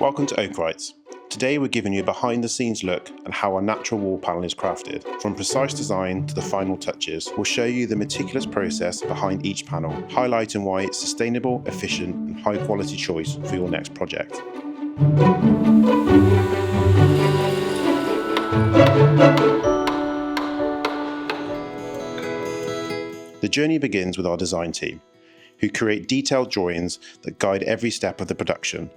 Welcome to Oakwrights. Today we're giving you a behind the scenes look at how our natural wall panel is crafted. From precise design to the final touches, we'll show you the meticulous process behind each panel, highlighting why it's sustainable, efficient and high quality choice for your next project. The journey begins with our design team, who create detailed drawings that guide every step of the production.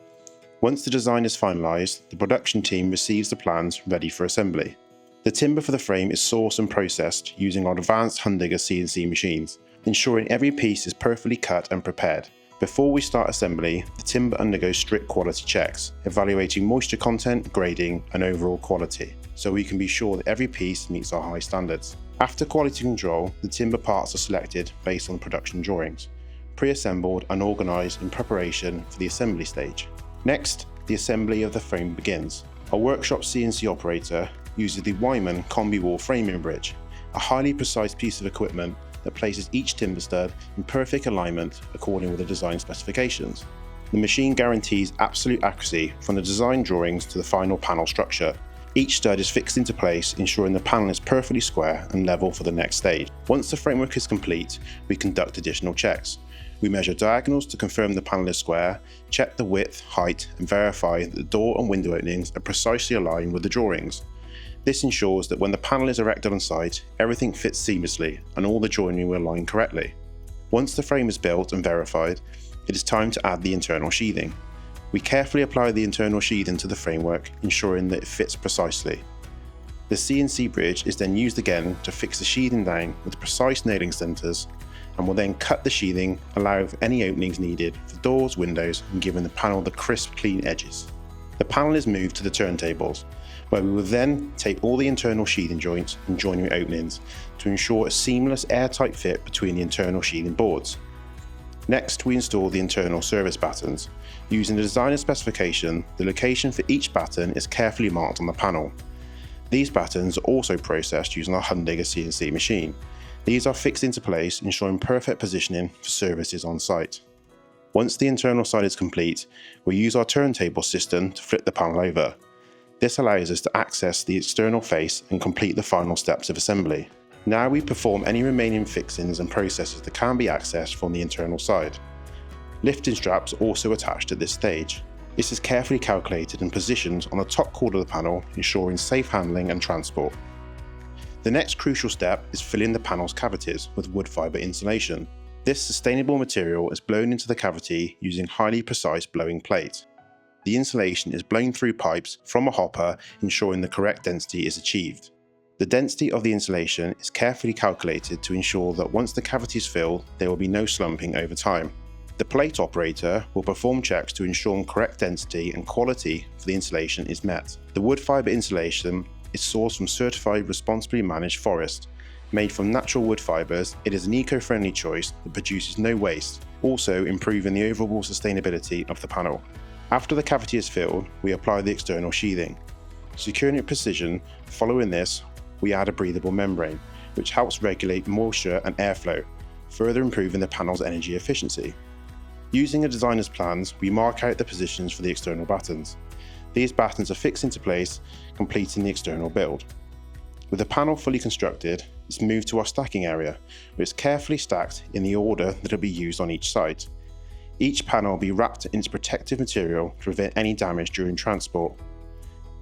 Once the design is finalised, the production team receives the plans ready for assembly. The timber for the frame is sourced and processed using our advanced Hundinger CNC machines, ensuring every piece is perfectly cut and prepared. Before we start assembly, the timber undergoes strict quality checks, evaluating moisture content, grading and overall quality, so we can be sure that every piece meets our high standards. After quality control, the timber parts are selected based on production drawings, pre-assembled and organised in preparation for the assembly stage. Next, the assembly of the frame begins. Our workshop CNC operator uses the Wyman combi wall framing bridge, a highly precise piece of equipment that places each timber stud in perfect alignment according with the design specifications. The machine guarantees absolute accuracy from the design drawings to the final panel structure. Each stud is fixed into place, ensuring the panel is perfectly square and level for the next stage. Once the framework is complete, we conduct additional checks. We measure diagonals to confirm the panel is square, check the width, height and verify that the door and window openings are precisely aligned with the drawings. This ensures that when the panel is erected on site, everything fits seamlessly and all the joinery will align correctly. Once the frame is built and verified, it is time to add the internal sheathing. We carefully apply the internal sheathing to the framework, ensuring that it fits precisely. The CNC bridge is then used again to fix the sheathing down with precise nailing centres, and will then cut the sheathing, allowing for any openings needed for doors, windows and giving the panel the crisp, clean edges. The panel is moved to the turntables, where we will then take all the internal sheathing joints and joinery openings to ensure a seamless airtight fit between the internal sheathing boards. Next, we install the internal service battens. Using the designer specification, the location for each batten is carefully marked on the panel. These battens are also processed using our Hundinger CNC machine. These are fixed into place, ensuring perfect positioning for services on site. Once the internal side is complete, we use our turntable system to flip the panel over. This allows us to access the external face and complete the final steps of assembly. Now we perform any remaining fixings and processes that can be accessed from the internal side. Lifting straps are also attached at this stage. This is carefully calculated and positioned on the top corner of the panel, ensuring safe handling and transport. The next crucial step is filling the panel's cavities with wood fibre insulation. This sustainable material is blown into the cavity using highly precise blowing plate. The insulation is blown through pipes from a hopper, ensuring the correct density is achieved. The density of the insulation is carefully calculated to ensure that once the cavity is filled, there will be no slumping over time. The plate operator will perform checks to ensure correct density and quality for the insulation is met. The wood fibre insulation is sourced from certified responsibly managed forest. Made from natural wood fibres, it is an eco-friendly choice that produces no waste, also improving the overall sustainability of the panel. After the cavity is filled, we apply the external sheathing. Securing it precision, following this, we add a breathable membrane, which helps regulate moisture and airflow, further improving the panel's energy efficiency. Using a designer's plans, we mark out the positions for the external battens. These battens are fixed into place, completing the external build. With the panel fully constructed, it's moved to our stacking area, where it's carefully stacked in the order that will be used on each site. Each panel will be wrapped in its protective material to prevent any damage during transport.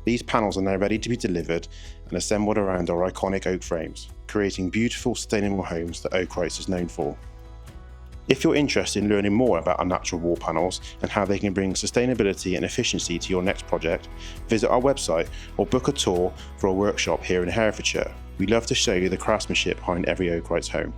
These panels are now ready to be delivered and assembled around our iconic oak frames, creating beautiful, sustainable homes that Oakwrights is known for. If you're interested in learning more about our natural wall panels and how they can bring sustainability and efficiency to your next project, visit our website or book a tour for our workshop here in Herefordshire. We'd love to show you the craftsmanship behind every Oakwrights home.